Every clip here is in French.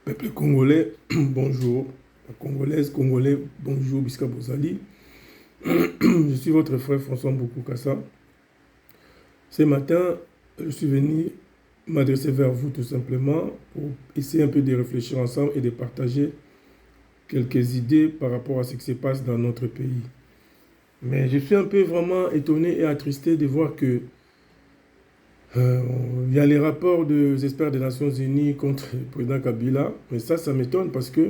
Peuple congolais, bonjour. Congolaise, congolais, bonjour, Biska Bozali. Je suis votre frère François Mboukou Kassa. Ce matin, je suis venu m'adresser vers vous tout simplement pour essayer un peu de réfléchir ensemble et de partager quelques idées par rapport à ce qui se passe dans notre pays. Mais je suis un peu vraiment étonné et attristé de voir que il y a les rapports des experts des Nations Unies contre le président Kabila. Mais ça m'étonne parce que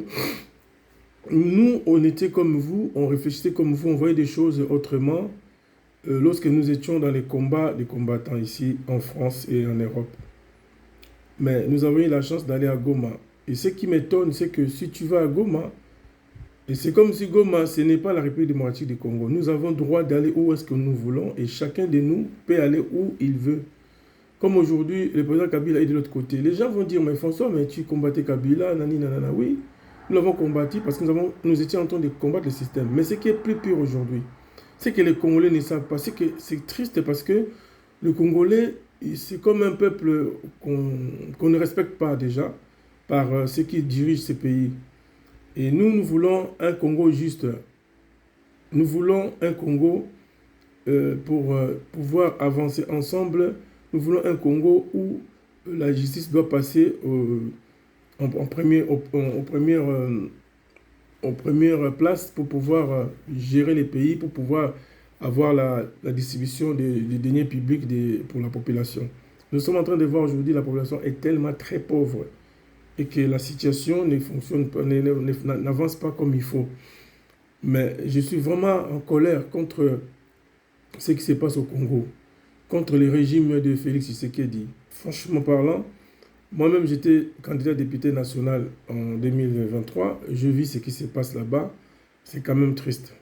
nous, on était comme vous, on réfléchissait comme vous, on voyait des choses autrement lorsque nous étions dans les combats des combattants ici en France et en Europe. Mais nous avons eu la chance d'aller à Goma. Et ce qui m'étonne, c'est que si tu vas à Goma, et c'est comme si Goma, ce n'est pas la République démocratique du Congo. Nous avons le droit d'aller où est-ce que nous voulons et chacun de nous peut aller où il veut. Comme aujourd'hui, le président Kabila est de l'autre côté. Les gens vont dire, mais François, mais tu combattais Kabila, nani, nanana. Oui, nous l'avons combattu parce que nous étions en train de combattre le système. Mais ce qui est plus pire aujourd'hui, c'est que les Congolais ne savent pas. C'est triste parce que le Congolais, c'est comme un peuple qu'on ne respecte pas déjà par ceux qui dirigent ces pays. Et nous voulons un Congo juste. Nous voulons un Congo pour pouvoir avancer ensemble. Nous voulons un Congo où la justice doit passer en première place pour pouvoir gérer les pays, pour pouvoir avoir la distribution des deniers publics pour la population. Nous sommes en train de voir aujourd'hui la population est tellement très pauvre et que la situation ne fonctionne pas, n'avance pas comme il faut. Mais je suis vraiment en colère contre ce qui se passe au Congo, contre le régime de Félix Tshisekedi. Franchement parlant, moi-même j'étais candidat député national en 2023. Je vis ce qui se passe là-bas. C'est quand même triste.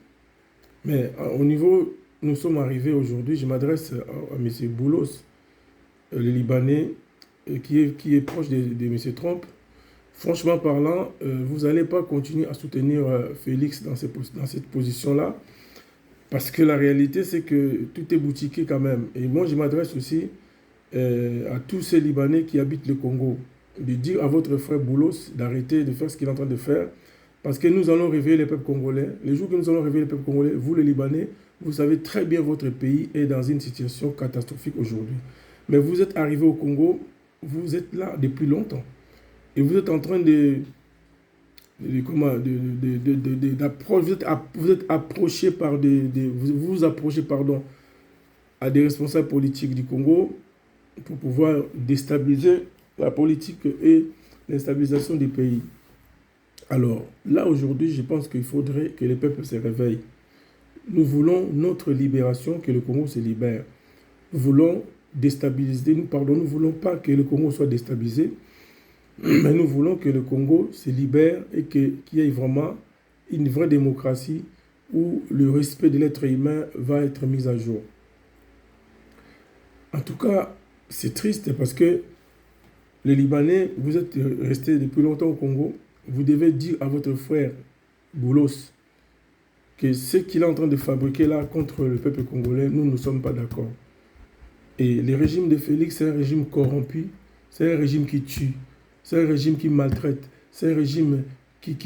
Mais au niveau, nous sommes arrivés aujourd'hui, je m'adresse à M. Boulos, le Libanais, qui est proche de M. Trump. Franchement parlant, vous n'allez pas continuer à soutenir Félix dans cette position-là. Parce que la réalité, c'est que tout est boutiqué quand même. Et moi, je m'adresse aussi à tous ces Libanais qui habitent le Congo, de dire à votre frère Boulos d'arrêter de faire ce qu'il est en train de faire, parce que nous allons réveiller le peuple congolais. Les jours que nous allons réveiller le peuple congolais, vous les Libanais, vous savez très bien votre pays est dans une situation catastrophique aujourd'hui. Mais vous êtes arrivés au Congo, vous êtes là depuis longtemps. Et vous êtes en train vous êtes approché par vous approchez pardon à des responsables politiques du Congo pour pouvoir déstabiliser la politique et l'instabilisation du pays. Alors là aujourd'hui, je pense qu'il faudrait que les peuples se réveillent. Nous voulons notre libération, que le Congo se libère. Nous voulons déstabiliser, nous voulons pas que le Congo soit déstabilisé. Mais nous voulons que le Congo se libère et qu'il y ait vraiment une vraie démocratie où le respect de l'être humain va être mis à jour. En tout cas, c'est triste parce que les Libanais, vous êtes restés depuis longtemps au Congo, vous devez dire à votre frère Boulos que ce qu'il est en train de fabriquer là contre le peuple congolais, nous ne sommes pas d'accord. Et le régime de Félix, c'est un régime corrompu, c'est un régime qui tue. C'est un régime qui maltraite. C'est un régime qui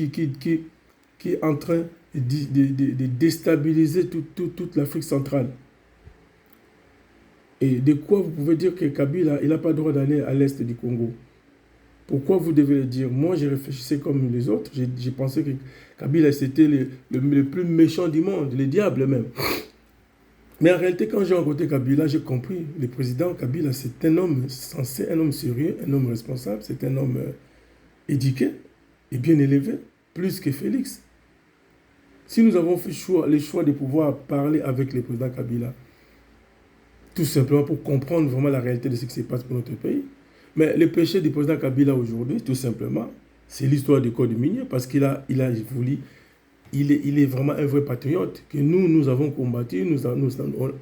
est en train de déstabiliser toute l'Afrique centrale. Et de quoi vous pouvez dire que Kabila, il n'a pas le droit d'aller à l'est du Congo? Pourquoi vous devez le dire? Moi, j'ai réfléchi comme les autres. J'ai pensé que Kabila, c'était le plus méchant du monde, le diable même. Mais en réalité, quand j'ai rencontré Kabila, j'ai compris. Le président Kabila, c'est un homme sensé, un homme sérieux, un homme responsable, c'est un homme éduqué et bien élevé, plus que Félix. Si nous avons fait le choix de pouvoir parler avec le président Kabila, tout simplement pour comprendre vraiment la réalité de ce qui se passe pour notre pays. Mais le péché du président Kabila aujourd'hui, tout simplement, c'est l'histoire du code minier, parce qu'il a voulu. Il est vraiment un vrai patriote que nous avons combattu.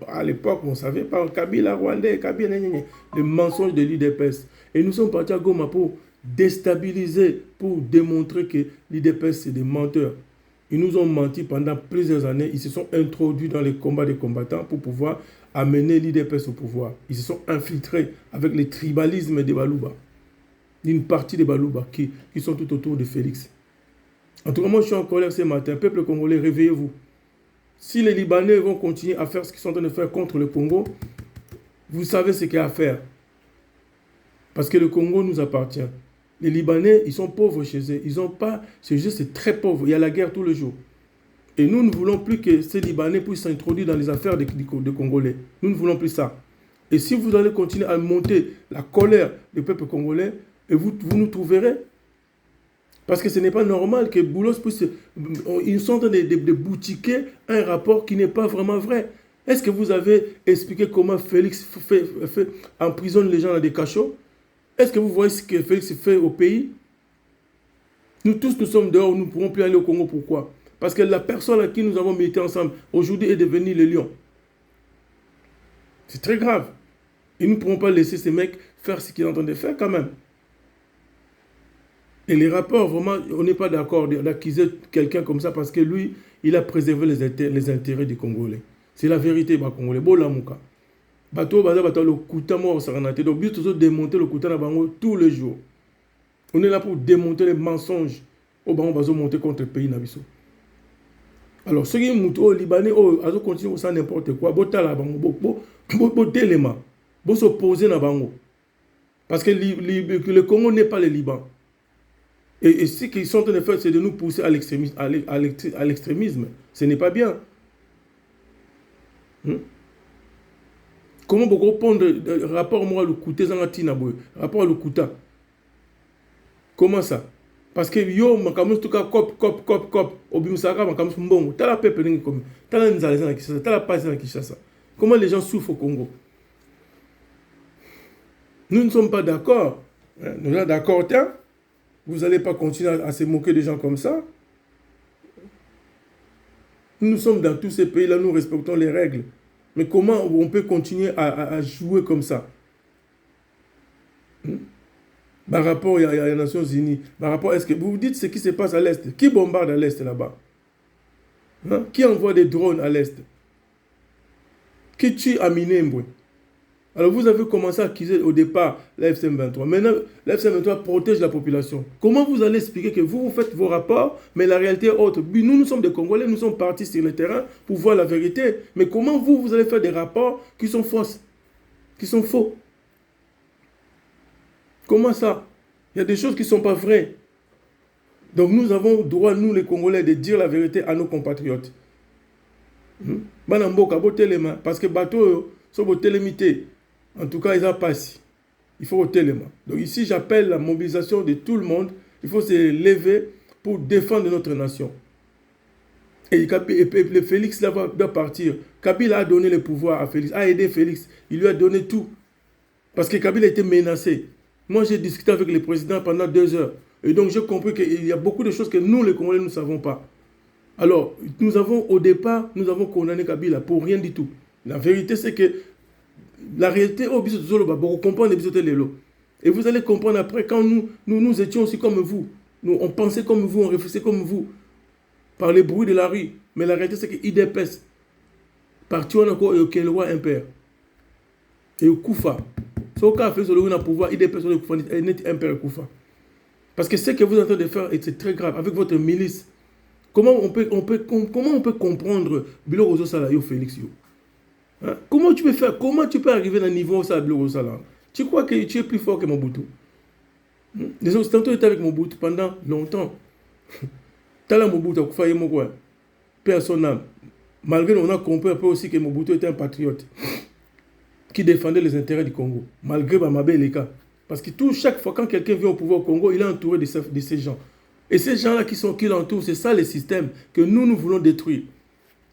À l'époque, on ne savait pas Kabila rwandais, Kabila, le mensonge de l'IDPS. Et nous sommes partis à Goma pour déstabiliser, pour démontrer que l'IDPS, c'est des menteurs. Ils nous ont menti pendant plusieurs années. Ils se sont introduits dans les combats des combattants pour pouvoir amener l'IDPS au pouvoir. Ils se sont infiltrés avec le tribalisme de Balouba. d'une partie des Balouba qui sont tout autour de Félix. En tout cas, moi, je suis en colère ce matin. Peuple congolais, réveillez-vous. Si les Libanais vont continuer à faire ce qu'ils sont en train de faire contre le Congo, vous savez ce qu'il y a à faire. Parce que le Congo nous appartient. Les Libanais, ils sont pauvres chez eux. Ils n'ont pas... C'est très pauvre. Il y a la guerre tous les jours. Et nous ne voulons plus que ces Libanais puissent s'introduire dans les affaires des Congolais. Nous ne voulons plus ça. Et si vous allez continuer à monter la colère du peuple congolais, et vous nous trouverez. Parce que ce n'est pas normal que Boulos puisse... Ils sont en train de boutiquer un rapport qui n'est pas vraiment vrai. Est-ce que vous avez expliqué comment Félix emprisonne les gens dans des cachots? Est-ce que vous voyez ce que Félix fait au pays? Nous tous, nous sommes dehors, nous ne pourrons plus aller au Congo. Pourquoi? Parce que la personne à qui nous avons milité ensemble, aujourd'hui est devenue le lion. C'est très grave. Et nous ne pourrons pas laisser ces mecs faire ce qu'ils sont en train de faire quand même. Et les rapports, vraiment, on n'est pas d'accord d'accuser quelqu'un comme ça parce que lui, il a préservé les intérêts des Congolais. C'est la vérité, les Congolais. Bolamouka. Bateau, le Kouta, moi, donc, but toujours démonter le Kouta tous les jours. On est là pour démonter les mensonges. On va monter contre le pays. Alors, ceux qui sont au Libanais, ils continuent sans n'importe quoi. Ils téléma. Ils s'opposent à Bango. Parce que le Congo n'est pas le Liban. Et ce qu'ils sont en train de faire, c'est de nous pousser à l'extrémisme. Ce n'est pas bien. Comment beaucoup prendre rapport moi le Kouta rapport à le Kouta? Comment ça? Parce que yo makamus tuka cop obimsaka makamus mbongo tala peuple ningi comme tala nzaleza na Kinshasa tala passe na Kinshasa. Comment les gens souffrent au Congo? Nous ne sommes pas d'accord. Nous sommes d'accord, vous n'allez pas continuer à se moquer des gens comme ça. Nous sommes dans tous ces pays-là, nous respectons les règles. Mais comment on peut continuer à jouer comme ça? Par rapport à les Nations Unies, par rapport, est-ce que vous vous dites ce qui se passe à l'Est? Qui bombarde à l'Est là-bas? Qui envoie des drones à l'Est? Qui tue à Minembwe? Alors vous avez commencé à accuser au départ la FCM23. Maintenant, la FCM23 protège la population. Comment vous allez expliquer que vous faites vos rapports, mais la réalité est autre? Nous sommes des Congolais, nous sommes partis sur le terrain pour voir la vérité. Mais comment vous allez faire des rapports qui sont fausses, qui sont faux? Comment ça? Il y a des choses qui ne sont pas vraies. Donc nous avons le droit, nous les Congolais, de dire la vérité à nos compatriotes. Parce que bateau, sont télémités. En tout cas, ils ont passé. Il faut ôter les mains. Donc ici, j'appelle la mobilisation de tout le monde. Il faut se lever pour défendre notre nation. Et Félix là, doit partir. Kabila a donné le pouvoir à Félix, a aidé Félix. Il lui a donné tout. Parce que Kabila était menacé. Moi, j'ai discuté avec le président pendant 2 heures. Et donc, j'ai compris qu'il y a beaucoup de choses que nous, les Congolais, nous ne savons pas. Alors, au départ, nous avons condamné Kabila pour rien du tout. La vérité, c'est que la réalité, vous comprenez et vous allez comprendre après, quand nous étions aussi comme vous. On pensait comme vous, on réfléchissait comme vous. Par les bruits de la rue. Mais la réalité, c'est que IDPS, parti on a encore et le roi impère. Et au Koufa. Ce qu'on a fait sur le pouvoir, IDPS sur le Koufa, net impère Koufa. Parce que ce que vous êtes en train de faire, c'est très grave. Avec votre milice, comment on peut comprendre Bilo Rozo Salayo Félix Yo? Comment tu peux faire? Comment tu peux arriver à un niveau où ça Bilo Sala? Tu crois que tu es plus fort que Mobutu? Les Occidentaux étaient avec Mobutu pendant longtemps. Tala Mobutu a fait quoi? Personne. Malgré on a compris un peu aussi que Mobutu était un patriote qui défendait les intérêts du Congo. Malgré Bamabé et les cas. Parce que chaque fois quand quelqu'un vient au pouvoir au Congo, il est entouré de ces gens. Et ces gens-là qui l'entourent, c'est ça le système que nous voulons détruire.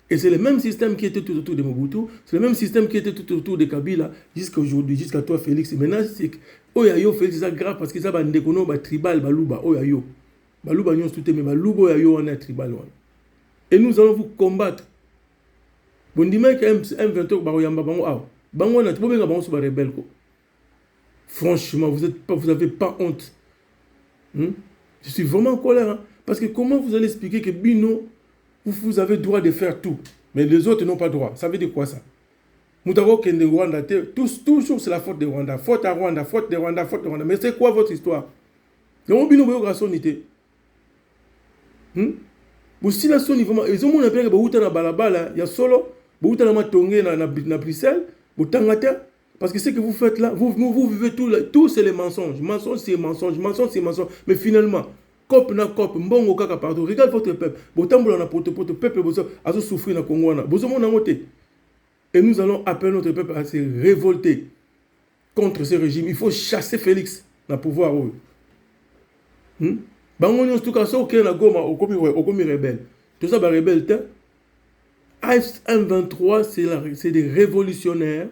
Et c'est le même système qui était tout autour de Mobutu, c'est le même système qui était tout autour de Kabila, jusqu'à aujourd'hui, jusqu'à toi Félix. Et maintenant, c'est que Oyayo Félix, c'est grave parce que ça va ndekono ba tribal baluba Oyayo. Baluba nyons tout mais baluba Oyayo on est tribal. Et nous allons vous combattre. Bon dimanche M23 ba oyamba bango ah. Bango na tibobenga bango so ba rebelle ko. Franchement, vous avez pas honte. Je suis vraiment en colère. Hein? Parce que comment vous allez expliquer que Bino, vous avez le droit de faire tout, mais les autres n'ont pas le droit. Ça veut dire quoi ça? Moutago Kende Rwanda, toujours c'est la faute de Rwanda. Faute à Rwanda, faute de Rwanda, faute de Rwanda. Mais c'est quoi votre histoire? Donc bino boyoka sonité. Aussi la soni vraiment ils ont mon appelé que bouta na balabala ya solo bouta na matongé na Bruxelles botangata parce que ce que vous faites là vous vivez tout c'est les mensonges c'est mensonge mais finalement cop na cop mbongo kaka partout regarde votre peuple botambola na poto peuple bozo azo souffrir na Congo na bozo mona ngote et nous allons appeler notre peuple à se révolter contre ce régime. Il faut chasser Félix na pouvoir. Bango nyonso tout cas so ke na Goma okomi rebelle. Tout ça ba rebelle te. AF-M23 c'est des révolutionnaires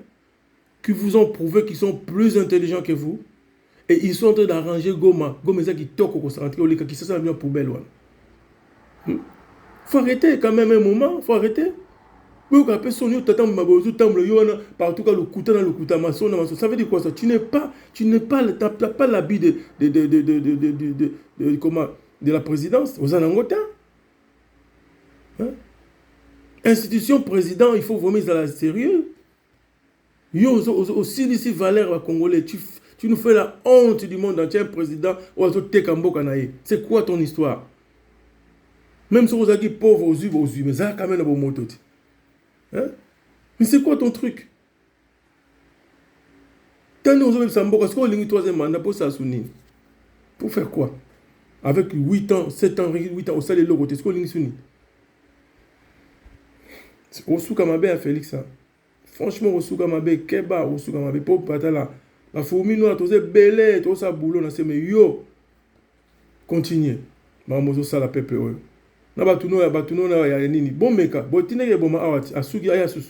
qui vous ont prouvé qu'ils sont plus intelligents que vous et ils sont en train d'arranger Goma. Goma ça qui toque au centre au qui ça bien poubelle. Faut arrêter quand même un moment, faut arrêter. Ça veut dire quoi ça? Tu n'as pas l'habit de la présidence aux Anangota. Institution président, il faut vomir dans la sérieux. Aussi ici Valère Congolais, tu nous fais la honte du monde entier, président. C'est quoi ton histoire? Même si vous êtes pauvres aux yeux, mais ça quand même un bon mot. Hein? Mais c'est quoi ton truc? Quand nous avons Sambo, est-ce qu'on a le troisième mandat pour s'assounir? Pour faire quoi? Avec 8 ans, 7 ans, 8 ans, au salaire de l'autre, est-ce qu'on a le souni? Au Soukamabe à Félix. Franchement, au Soukamabe, Keba, au Soukamabe, pour Patala. La fourmi noire, tout ça, belé, tout ça, boulot, on a mais yo, continuez. Maman, ça la peuple. Na batuno ya nini bon meka botine ke boma awati asugi aya susu.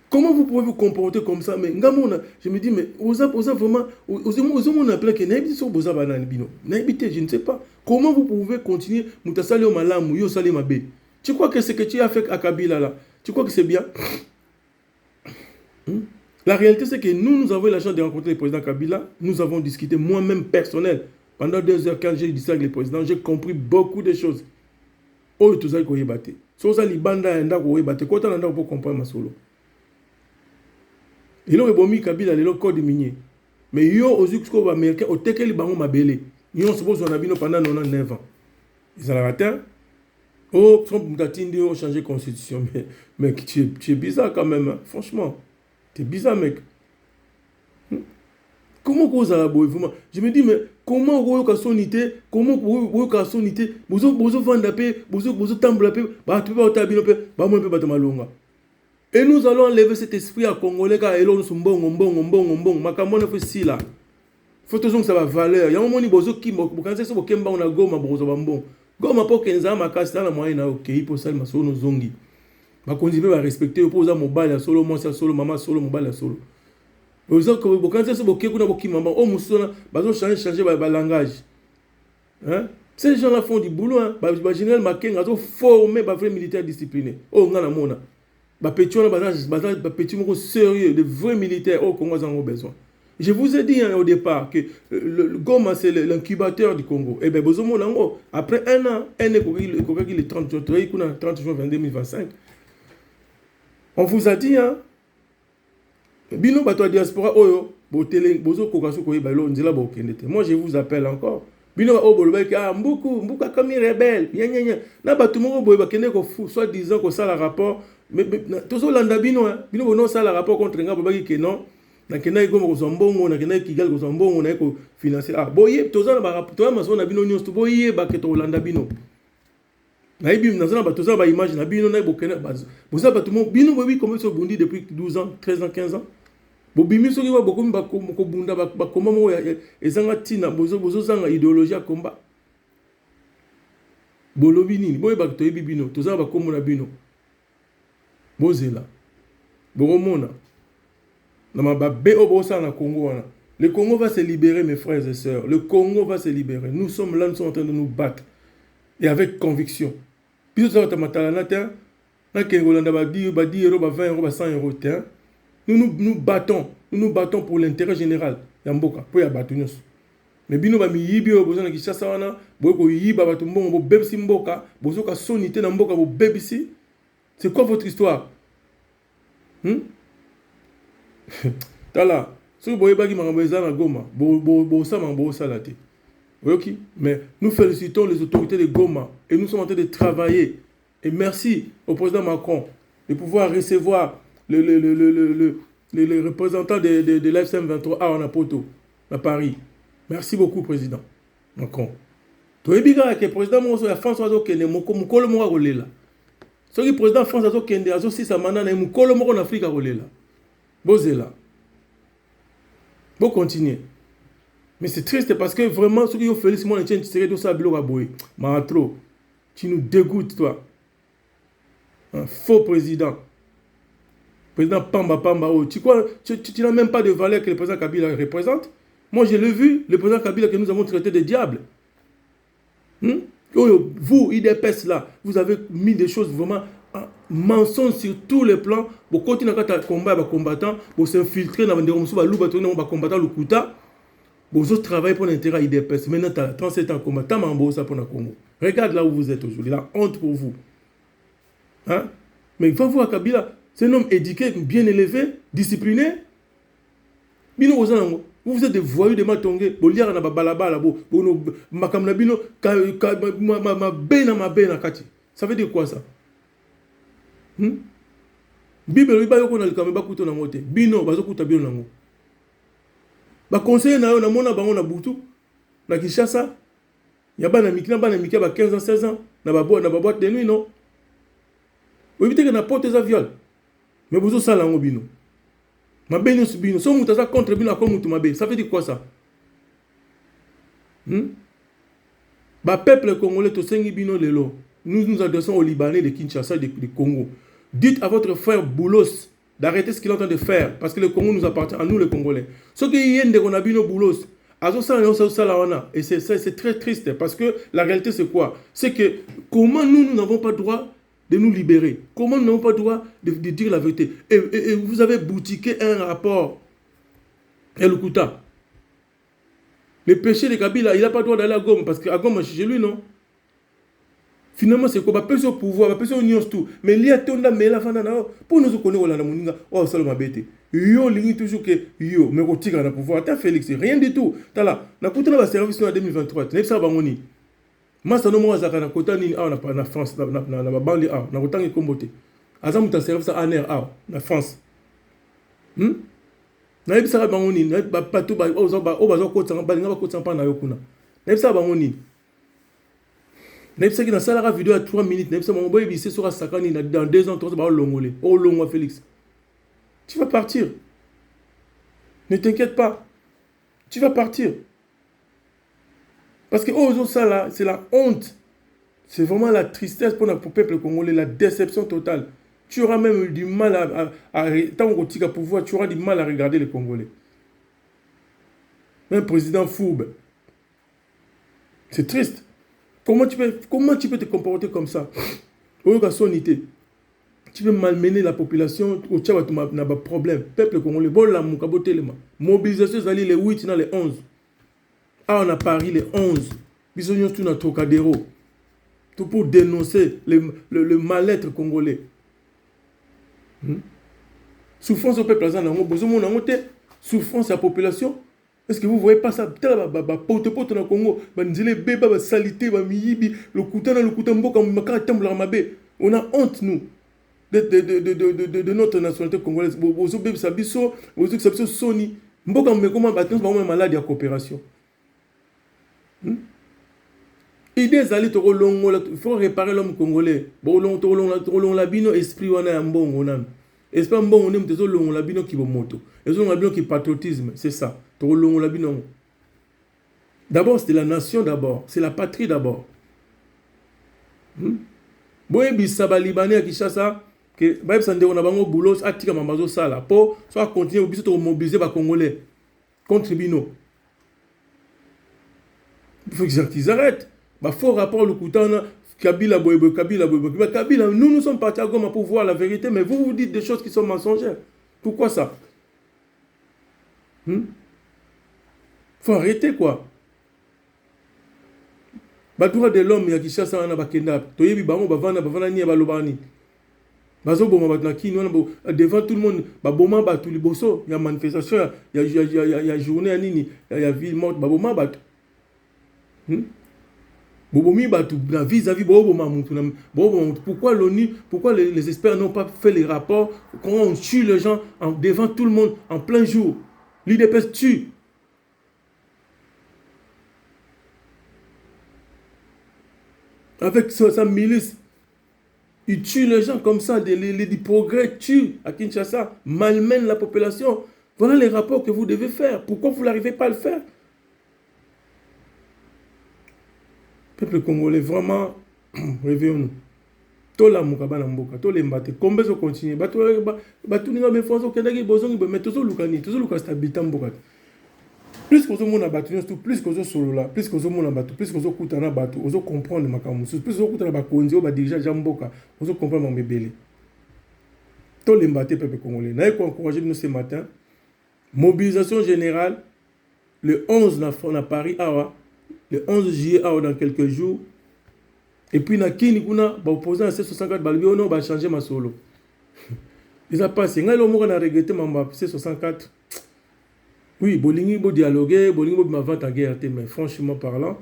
Comment vous pouvez vous comporter comme ça? Mais ngamona je me dis mais osa vraiment on appelle que naibiti so boza banani bino naibiti je ne sais pas comment vous pouvez continuer mutasali o malamu yo sali mabe. Tu crois que ce que tu as fait à Kabila là tu crois que c'est bien? La réalité c'est que nous avons eu la chance de rencontrer le président Kabila, nous avons discuté moi-même personnel. Pendant 2 heures, quand j'ai discuté avec le président, j'ai compris beaucoup de choses. Oh, tout ça, il faut battre. Si ça, libanda, il faut battre. Quand on a pour comprendre ma solo. Il a rebomi Kabila, il a code minier. Mais yo, aux Uxco américains, au teke li bango mabele. Ils ont supposé qu'on a vu pendant 99 ans. Ils ont raté. Oh, Trump m'a changé de constitution. Mais tu es bizarre quand même. Hein. Franchement, tu es bizarre, mec. Comment vous allez vraiment? Je me dis, mais comment vous avez sonité? Comment vous avez sonité? Vous avez vendu la paix, vous avez tambour la paix, et nous allons enlever cet esprit à Congolais car ils ont bon. Makamone fait si là. Faut toujours que ça va valeur. Il y a un moment où bozo qui quand c'est ça bokemba on a goma bozo bambon. Goma pour kenza makasi dans la moyenne na OK pour ça maso no zongi. Ba konzibe ba respecter pour ça mobile solo moi ça solo maman solo mobile solo. Quand c'est ça bokekuna bokimamba o musona bazo changer ba langage. Hein? Ces gens-là font du boulot hein. Ba général Makenga zo former ba vrai militaire discipliné. Oh ngana mona. Petit sérieux, de vrais militaires au Congo ont besoin. Je vous ai dit hein, au départ que le Goma c'est l'incubateur du Congo. Et bien, après un an, le 30 juin 2025, on vous a dit, hein, Bino Bato diaspora, moi je vous appelle encore. Bino Mboukou comme rebelle, na batumo boy bakende ko soit disant que ça la rapport mais toujours landabino hein bino non ça la rapport contre nga babaki que non na kena iko ko zombongo na kena kigal ko zombongo na ko financer ah boye toza na ba rapport to maso na bino nyos to boye ba ke to landabino na ibi na zona ba toza ba image na bino na bokena base boza batumo bino bobi comme so bundi depuis 12 ans 13 ans 15 ans bobimi soki ba bokomi ba ko bunda ba komba mo ezanga tina bozo zanga idéologie ya combat bolobi nini boye ba to yebi bino toza ba komona bino bozela boromona na mababe obosa na Congo wana. Le Congo va se libérer mes frères et sœurs, le Congo va se libérer, nous sommes là, nous sommes en train de nous battre et avec conviction. Puis ça va matala terre na Kengolanda ba 10 euros ba 20 euros ba 100 euros terre. Nous battons pour l'intérêt général ya mboka pour ya bato nyos. Mais bino ba miyibi oboza na Kinshasa wana boye ko yiba bato mbongo bo bebisi mboka bozo ka sonité na mboka bo bebisi. C'est quoi votre histoire? Tala, si vous voyez pas qui m'a envoyé ça dans Goma, bo ça m'a envoyé ça là. Oui, ok. Mais nous félicitons les autorités de Goma et nous sommes en train de travailler. Et merci au président Macron de pouvoir recevoir les représentants de l'FCM 23 à Anapoto, à Paris. Merci beaucoup, président Macron. Tu es bien que le président de France a dit que le Mukolo Mora Rolela. Ce que le président de France a dit que le Azo Sisa Manana et Mukolo Mora en Afrique Rolela. Bozela. Bon, continuer. Mais c'est triste parce que vraiment, ceux qui ont fait Simon Etienne Tshisekedi tout ça, Bilo Aboye. Mahatro, tu nous dégoûtes, toi. Un faux président. Président Pamba Pamba. Oh. Tu n'as même pas de valeur que le président Kabila représente. Moi, je l'ai vu, le président Kabila que nous avons traité de diable. Vous, IDPS là, vous avez mis des choses vraiment mensonges sur tous les plans. Vous continuez à combattre les combattants, vous s'infiltrer dans les combattants, le Kouta. Vous travaillez pour l'intérêt IDPS. Maintenant, tu as 37 ans combattant, mais ça pour le Congo. Regarde là où vous êtes aujourd'hui, la honte pour vous. Hein? Mais il faut voir Kabila, c'est un homme éduqué, bien élevé, discipliné. Vous êtes des voyous de Matongé. Vous liez à Balabala, ça veut dire quoi ça? Bible, il y a un bino, ba conseiller na yo na mona bango na butu na Kinshasa ya bana mikina ba 15 ans 16 ans na ba boîte de nuit non vous évitez que na porte za viol mais vous ça lango bino ma beno subino so muta za contre bino comme mutu mabe ça veut dire quoi ça ba peuple congolais to sengi bino lelo nous adressons aux Libanais de Kinshasa de Congo. Dites à votre frère Boulos d'arrêter ce qu'il est en train de faire, parce que le Congo nous appartient, à nous les Congolais. Ce qui est de qu'on a vu nos boulos, et c'est très triste, parce que la réalité c'est quoi? C'est que comment nous n'avons pas le droit de nous libérer? Comment nous n'avons pas le droit de dire la vérité? Et vous avez boutiqué un rapport, et le Kouta. Le péché de Kabila, il n'a pas le droit d'aller à Goma, parce qu'à Goma, chez lui, non? Finalement, c'est quoi? Pas au pouvoir, pas au nion tout. Mais il y a tout le monde pour nous connaître la moninga. Oh, ça m'a bêté. Yo, ligne toujours que yo, mais au tigre na pouvoir. T'as Félix, rien du tout. T'as là, na coûté la service en 2023. N'est-ce pas bangoni? Moi, ça nous moise à la côte ni na France, na bande a, na autant que comboté. Azam ta service à aner a, na France. Na ebisa bangoni, na pas tout ba o bazo côte en balinga ba côte en pa na yokuna. N'est-ce pas bangoni? N'est-ce pas que dans la vidéo à 3 minutes, n'est-ce pas que c'est sur Sakani dans 2 ans, 3 ans, Longolé. Oh, Longo, Félix. Tu vas partir. Ne t'inquiète pas. Tu vas partir. Parce que, oh, ça là, c'est la honte. C'est vraiment la tristesse pour le peuple congolais, la déception totale. Tu auras même du mal tant que tu as pouvoir, tu auras du mal à regarder les Congolais. Un président fourbe. C'est triste. Comment tu peux te comporter comme ça? Tu peux malmener la population, tu as un problème. Peuple congolais, mobilisation les 8, les 11. Ah, on a Paris les 11. Bisognos tout notre Trocadéro. Tout pour dénoncer le mal-être congolais. Souffrance au peuple, souffrance à la population. Est-ce que vous ne voyez pas ça? Pote dans le Congo, salité, le on a honte, nous, de notre nationalité congolaise. Malade à coopération. Il faut réparer l'homme congolais. Esprit, et c'est pas bon, on aime des autres on l'a bien qui vont moto. Les autres on l'a bien qui patriotisme, c'est ça. On l'a bien. D'abord, c'est la nation d'abord, c'est la patrie d'abord. Bon, bisaba libanais à Kinshasa, que bah ça on a bango boulot, atika mambazo sala. Pour soit continuer biso to mobiliser ba congolais contre Bino. Il faut qu'ils arrêtent. Bah faut rapport le Koutana. Kabila, nous sommes partis à Goma pour voir la vérité, mais vous dites des choses qui sont mensongères. Pourquoi ça? Faut arrêter quoi. Droit de l'homme, il y a qui chasse à Bakenda. Toyebi Bango, Bavana, Nia Balobani. Devant tout le monde, Baboma bat tous les bossos. Il y a manifestation, il y a journée à Nini, il y a ville morte, Baboma bat. Hmm? Vis-à-vis pourquoi l'ONU, pourquoi les experts n'ont pas fait les rapports, comment on tue les gens devant tout le monde en plein jour. L'IDPS tue. Avec sa milice, il tue les gens comme ça, les progrès tuent à Kinshasa, malmènent la population. Voilà les rapports que vous devez faire. Pourquoi vous n'arrivez pas à le faire? Peuple congolais, vraiment, réveillons-nous. Tout la mukabana mboka, tout les mbate, combien de continuer, batu ninga befonso kendaki bozongi be metozo lukani, tozo luka stabilité mboka. Plus que mona batu nyonso, plus que solola, plus que mona batu, plus que kutana batu, ozo comprendre makambo, plus que kutana ba konzi o ba dirigeant jamboka, ozo comprendre mambebele. Tout les mbate peuple congolais. Na ko encourager nous ce matin. Mobilisation générale le 11 à Paris awa, le 11 juillet awa dans quelques jours. Et puis, na kini kuna ba opposant à C64 balbi ono ba changer ma solo. Ils a passé ngai lo mo na regretter mamba C64. Oui, bolingi bo dialoguer, bolingi bo ma vente en guerre, mais franchement parlant,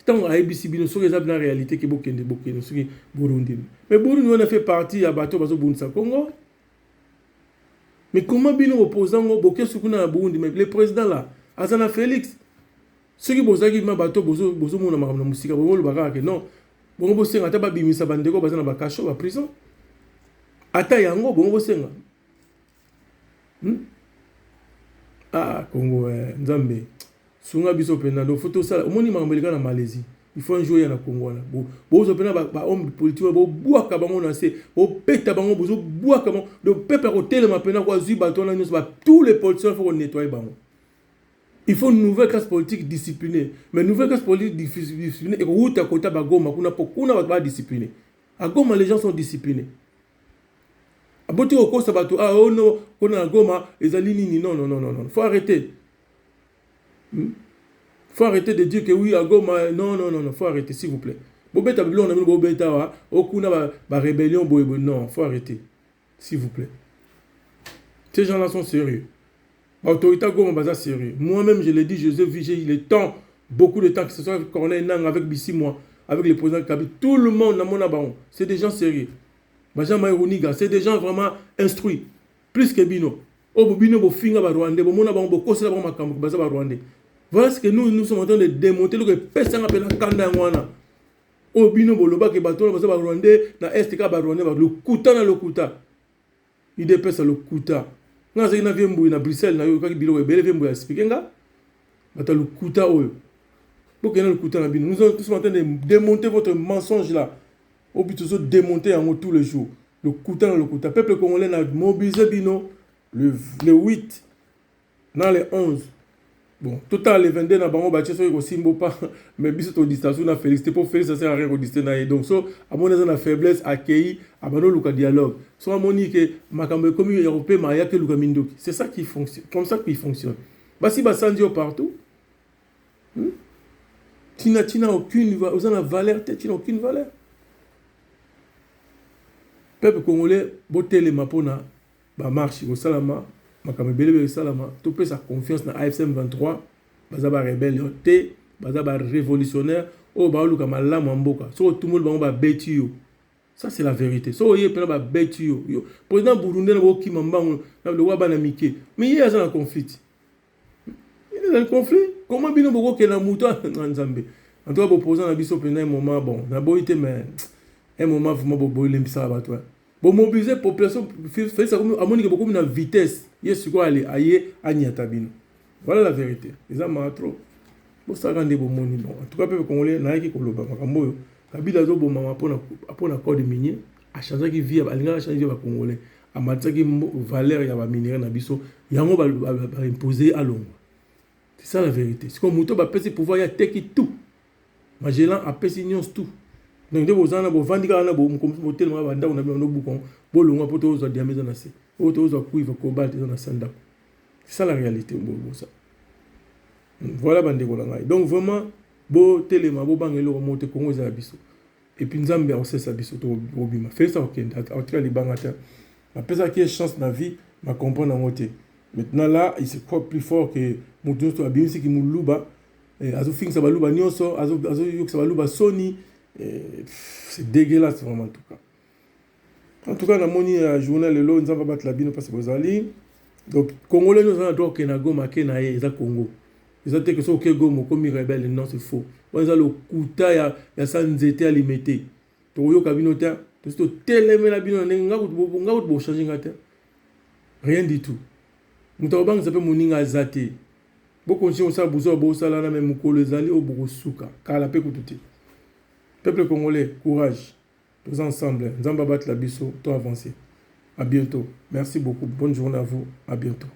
tant à ABC bino sur les la réalité que bokende bokende sur Burundi. Mais Burundi on a fait partie à bateau bazo Bunsa Congo. Mais comment bino opposant ngo boké sukuna na Burundi, mais le président là, Azana Félix, ceux qui bozaki ma bateau bozo mona makamna musika bo lo baka que non. Bongo bosenga ata babimisa bandeko baza na bakasho ba prison ata yango bongo bosenga Congo nzambe sunga biso pena do photo sala omoni mamelika na Malaisie il faut un jour ya na Congo là bozo pena ba homme politique bo bwaka bango na se bo peta bango bozo bwaka bango do peuple ko telema pena ko zui bato na nyos ba tous les politiciens faut nettoyer bango. Il faut une nouvelle classe politique disciplinée. Mais une nouvelle classe politique disciplinée, et où tu as côté Bagoma, qu'on n'a pas discipliné. À Goma, les gens sont disciplinés. À Boti Oko Sabato, ah oh non, qu'on a Goma, les alinini, non. Faut arrêter. Faut arrêter de dire que oui, à Goma, non. Faut arrêter, s'il vous plaît. Bobeta Biblon, on a mis Bobeta, Okuna, rébellion, non, faut arrêter. S'il vous plaît. Ces gens-là sont sérieux. L'autorité Goma Baza sérieux. Moi-même, je l'ai dit, Joseph Vigé, il est temps, beaucoup de temps, que ce soit avec Corneille Nang, avec Bissi, moi, avec le président Kabi, tout le monde dans mon abaron, c'est des gens sérieux. Baja Maïrouniga, c'est des gens vraiment instruits, plus que Bino. Oh, Bino, Bofinga, Rwandais, mon abaron, Bokosela, Makambo, Baza Rwandais. Voilà ce que nous sommes en train de démonter, le personne appelle la Kanda Wana. Oh, Bino, Boloba, que Baton, Baza Rwandais, na STK, Rwandais, le Kouta, na le Kouta. Il dépasse le Kouta. Quand vous avez à Bruxelles, vous avez le Kouta. Nous sommes en train de démonter votre mensonge là. Au but de démonter en tous les jours. Le Kouta. Peuple congolais a mobilisé Bino le 8, dans les 11. Bon, total, les 22 na bango bâti sur Simbo pas, mais bis au distance, on a félicité pour faire ça sert à rien au distance. Donc, à mon avis, la faiblesse accueillie, à mon avis, le dialogue. Soit à mon avis, que ma campagne commune européenne, m'a que le Mindoki. C'est ça qui fonctionne, comme ça qu'il fonctionne. Bah, si Bassandio partout, tu n'as aucune valeur, tu n'as aucune valeur. Peuple congolais, beauté les mapona, bah, marche, au salama. Makamebele salama to pe sa confiance na AFC 23 bazaba rebelle té bazaba révolutionnaire o ba luka malamu mboka so tout le monde ba betu yo. Ça c'est la vérité. So yé pena ba betu yo président burundais na boki mambango na le waba na mike mais il y a un conflit. Il y a un conflit. Comment bino boko ke na muto na nzambe en tout cas opposant na biso pena un moment bon na boité mais un moment vraiment bobo lembisa ba toi. Bon, mobiliser la population, faire ça comme à mon niveau, beaucoup de vitesse. Il y a ce qu'on allait ailleurs à Niatabino. Voilà la vérité. Les hommes ont trop. Bon, ça rend des bons mots. En tout cas, quand on est là, qui koloba, makambo, kabila zo bon mama pour accord de minier, à changer qui vit, à l'inga changer va congolais, à matza qui valeur ya ba minerai na biso, yango ba imposer à l'ombre. C'est ça la vérité. C'est comme muto ba pesi pouvoir ya teki tout. Magellan a pesi nyons tout. Donc, vous avez des gens qui ont des c'est ça la réalité. Voilà. Donc, vraiment, beau téléma, beau bangelo, monte Congo Zabiso. Et puis, nous avons fait ça. Fait ça, ok. Après ça, qui est chance dans la vie, ma comprendre en moté. Maintenant, là, il se croit plus fort que Mouton soit bien, c'est qu'il m'a louba. azofingisa baluba nyonso azoyokisa baluba soni. C'est dégueulasse vraiment en tout cas. En tout cas, dans mon journal, nous avons battu la bine parce que vous allez. Donc, Congolais, nous avons droit à Goma, Kena, et Congo. Ils ont dit que c'est Goma, comme ils rebelles, non, c'est faux. Ils ont le Kouta, il y a ça, ils étaient à limiter. Donc, il y a Kabinota, tout ce tel la bine, on a changer rien du tout. Nous avons dit que c'est Moninga Zate. Beaucoup de gens ont besoin de ça, là, même Mukolo Zali, au Boursuka, car la paix coûte. Peuple congolais, courage. Tous ensemble, nous allons battre la biseau, tout avancer. À bientôt. Merci beaucoup. Bonne journée à vous. À bientôt.